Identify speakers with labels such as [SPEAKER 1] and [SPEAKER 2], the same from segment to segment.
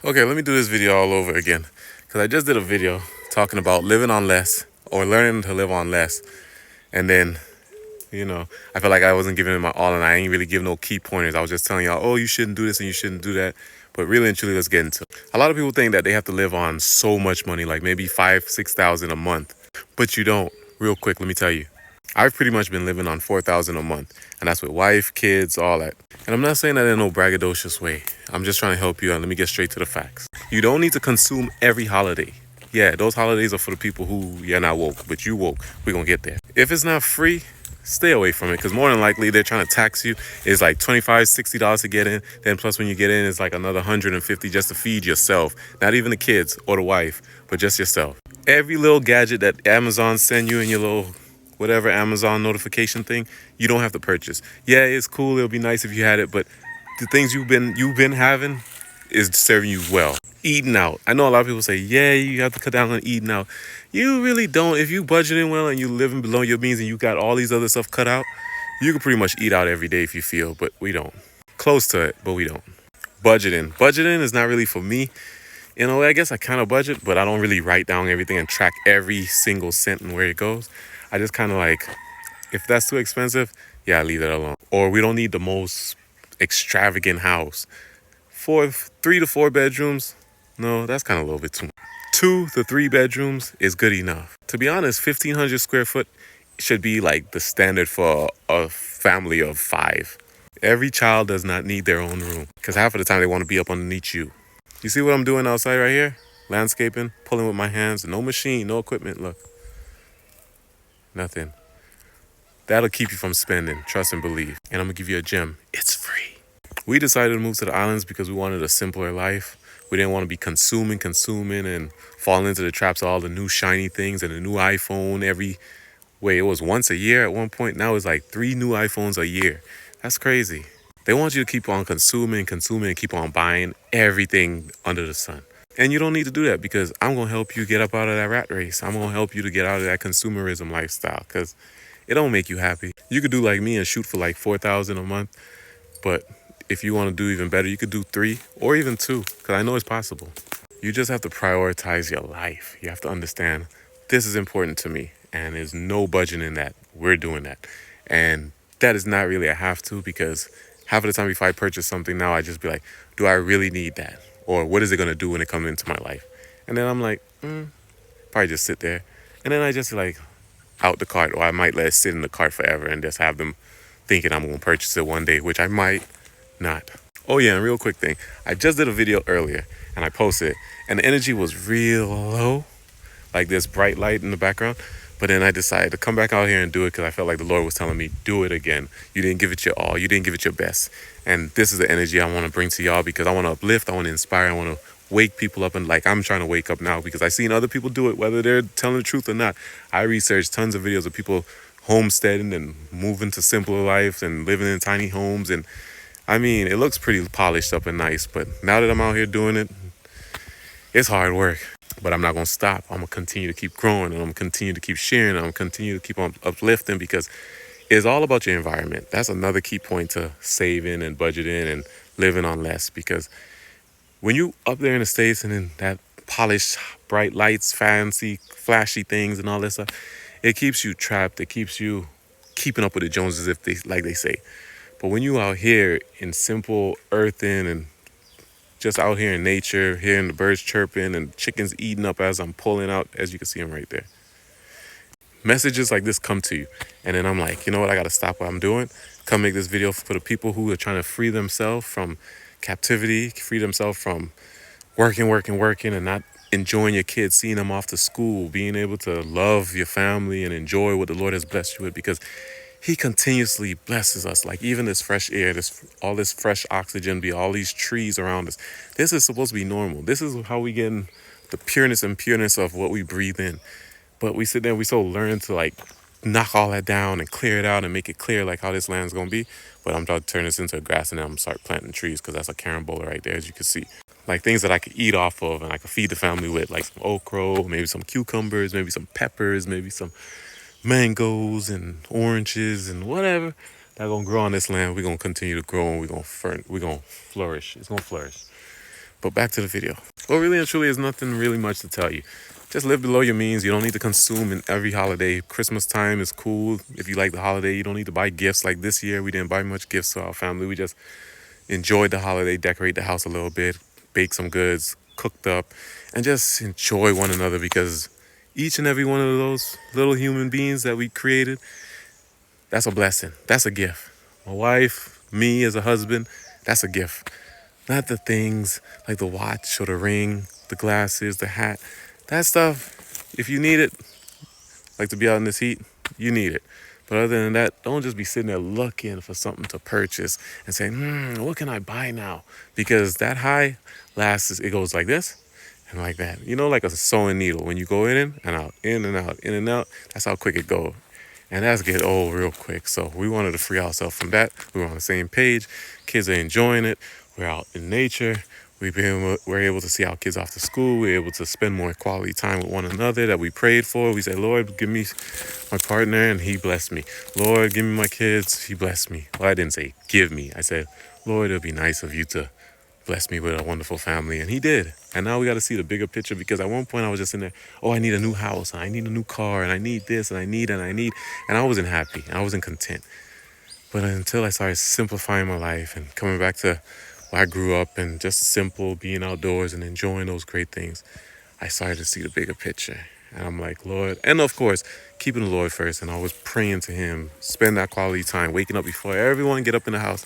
[SPEAKER 1] Okay, let me do this video all over again. Because I just did a video talking about living on less or learning to live on less. And then, I felt like I wasn't giving it my all and I ain't really giving no key pointers. I was just telling y'all, oh, you shouldn't do this and you shouldn't do that. But really and truly, let's get into it. A lot of people think that they have to live on so much money, like maybe 5,000-6,000 a month. But you don't. Real quick, let me tell you. I've pretty much been living on 4,000 a month, and that's with wife, kids, all that. And I'm not saying that in no braggadocious way. I'm just trying to help you, and let me get straight to the facts. You don't need to consume every holiday. Yeah, those holidays are for the people who you're not woke, but you woke. We're gonna get there. If it's not free, stay away from it, because more than likely they're trying to tax you. It's like $25-$60 to get in. Then plus when you get in, it's like another $150 just to feed yourself. Not even the kids or the wife, but just yourself. Every little gadget that Amazon send you in your little whatever Amazon notification thing, you don't have to purchase. Yeah, it's cool. It'll be nice if you had it, but the things you've been having is serving you well. Eating out. I know a lot of people say, yeah, you have to cut down on eating out. You really don't. If you budgeting well and you living below your means and you got all these other stuff cut out, you can pretty much eat out every day if you feel, but we don't. Close to it, but we don't. Budgeting is not really for me. I guess I kind of budget, but I don't really write down everything and track every single cent and where it goes. I just kind of like, if that's too expensive, yeah, leave it alone. Or we don't need the most extravagant house. 3 to 4 bedrooms, no, that's kind of a little bit too much. 2 to 3 bedrooms is good enough. To be honest, 1,500 square foot should be like the standard for a family of 5. Every child does not need their own room, because half of the time they want to be up underneath you. You see what I'm doing outside right here? Landscaping, pulling with my hands, no machine, no equipment, look. Nothing. That'll keep you from spending, trust and believe. And I'm gonna give you a gem. It's free. We decided to move to the islands because we wanted a simpler life. We didn't want to be consuming and falling into the traps of all the new shiny things and the new iPhone it was once a year at one point. Now it's like 3 new iPhones a year. That's crazy. They want you to keep on consuming, and keep on buying everything under the sun. And you don't need to do that, because I'm going to help you get up out of that rat race. I'm going to help you to get out of that consumerism lifestyle, because it don't make you happy. You could do like me and shoot for like 4,000 a month. But if you want to do even better, you could do 3 or even 2, because I know it's possible. You just have to prioritize your life. You have to understand this is important to me, and there's no budget in that. We're doing that. And that is not really a have to, because half of the time if I purchase something now, I just be like, do I really need that? Or what is it going to do when it comes into my life? And then I'm like, probably just sit there. And then I just like out the cart, or I might let it sit in the cart forever and just have them thinking I'm going to purchase it one day, which I might not. Oh yeah, and real quick thing. I just did a video earlier and I posted it, and the energy was real low, like this bright light in the background. But then I decided to come back out here and do it, because I felt like the Lord was telling me, do it again. You didn't give it your all. You didn't give it your best. And this is the energy I want to bring to y'all, because I want to uplift. I want to inspire. I want to wake people up. And like I'm trying to wake up now, because I've seen other people do it, whether they're telling the truth or not. I researched tons of videos of people homesteading and moving to simpler lives and living in tiny homes. And I mean, it looks pretty polished up and nice. But now that I'm out here doing it, it's hard work. But I'm not going to stop. I'm going to continue to keep growing, and I'm going to continue to keep sharing. I'm going to continue to keep on uplifting, because it's all about your environment. That's another key point to saving and budgeting and living on less, because when you up there in the States and in that polished, bright lights, fancy, flashy things and all that stuff, it keeps you trapped. It keeps you keeping up with the Joneses, like they say. But when you out here in simple earthing and just out here in nature, hearing the birds chirping and chickens eating up as I'm pulling out, as you can see them right there. Messages like this come to you. And then I'm like, you know what? I got to stop what I'm doing. Come make this video for the people who are trying to free themselves from captivity, free themselves from working, and not enjoying your kids, seeing them off to school, being able to love your family and enjoy what the Lord has blessed you with, because He continuously blesses us. Like even this fresh air, all this fresh oxygen, all these trees around us. This is supposed to be normal. This is how we get in the pureness of what we breathe in. But we sit there, we so learn to like knock all that down and clear it out and make it clear like how this land's gonna be. But I'm about to turn this into a grass, and then I'm gonna start planting trees, because that's a carambola right there, as you can see. Like things that I could eat off of and I could feed the family with, like some okra, maybe some cucumbers, maybe some peppers, maybe some mangoes and oranges and whatever that gonna grow on this land. We're gonna continue to grow, and we're gonna flourish. It's gonna flourish. But back to the video. Well, really and truly, there's nothing really much to tell you. Just live below your means. You don't need to consume in every holiday. Christmas time is cool. If you like the holiday, you don't need to buy gifts. Like this year, we didn't buy much gifts to our family. We just enjoyed the holiday, decorate the house a little bit, bake some goods, cooked up, and just enjoy one another, because each and every one of those little human beings that we created, that's a blessing. That's a gift. My wife, me as a husband, that's a gift. Not the things like the watch or the ring, the glasses, the hat. That stuff, if you need it, like to be out in this heat, you need it. But other than that, don't just be sitting there looking for something to purchase and saying, what can I buy now? Because that high lasts, it goes like this and like that. You know, like a sewing needle. When you go in and out, in and out, in and out, that's how quick it goes. And that's get old real quick. So we wanted to free ourselves from that. We were on the same page. Kids are enjoying it. We're out in nature. We're able to see our kids off to school. We're able to spend more quality time with one another that we prayed for. We said, Lord, give me my partner, and he blessed me. Lord, give me my kids. He blessed me. Well, I didn't say give me. I said, Lord, it'll be nice of you to bless me with a wonderful family. And he did. And now we got to see the bigger picture, because at one point I was just in there, I need a new house, and I need a new car, and I need this, and I need, and I need. And I wasn't happy. I wasn't content. But until I started simplifying my life and coming back to where I grew up and just simple, being outdoors and enjoying those great things, I started to see the bigger picture. And I'm like, Lord, and of course, keeping the Lord first and always praying to him, spend that quality time, waking up before everyone get up in the house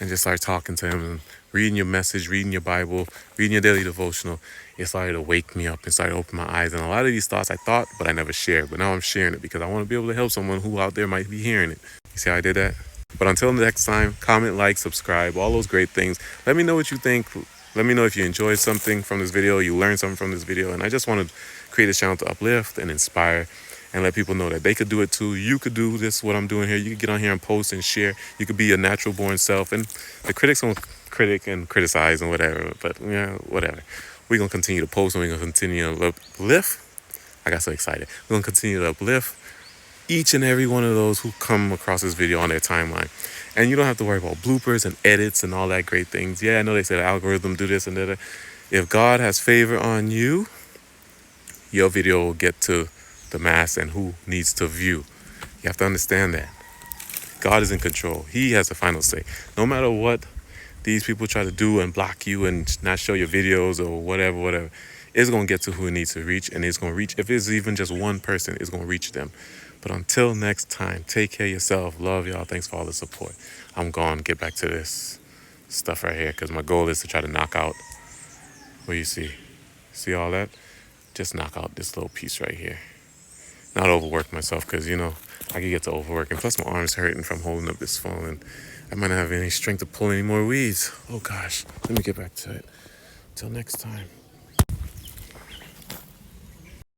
[SPEAKER 1] and just start talking to him and reading your message, reading your Bible, reading your daily devotional. It started to wake me up and started to open my eyes. And a lot of these thoughts I thought, but I never shared. But now I'm sharing it because I want to be able to help someone who out there might be hearing it. You see how I did that? But until next time, comment, like, subscribe, all those great things. Let me know what you think. Let me know if you enjoyed something from this video, you learned something from this video. And I just want to create this channel to uplift and inspire and let people know that they could do it too. You could do this, what I'm doing here. You could get on here and post and share. You could be your natural born self. And the critics will critic and criticize and whatever. But yeah, whatever. We're going to continue to post, and we're going to continue to uplift. I got so excited. We're going to continue to uplift each and every one of those who come across this video on their timeline. And you don't have to worry about bloopers and edits and all that great things. Yeah, I know they say the algorithm do this and that. If God has favor on you, your video will get to the mass and who needs to view. You have to understand that. God is in control. He has the final say. No matter what these people try to do and block you and not show your videos or whatever, it's going to get to who it needs to reach, and it's going to reach. If it's even just one person, it's going to reach them. But until next time, take care of yourself. Love y'all. Thanks for all the support. I'm going to get back to this stuff right here, because my goal is to try to knock out, what you see all that? Just knock out this little piece right here. Not overwork myself, because, I can get to overworking. Plus, my arm's hurting from holding up this phone, and I might not have any strength to pull any more weeds. Oh, gosh. Let me get back to it. Till next time.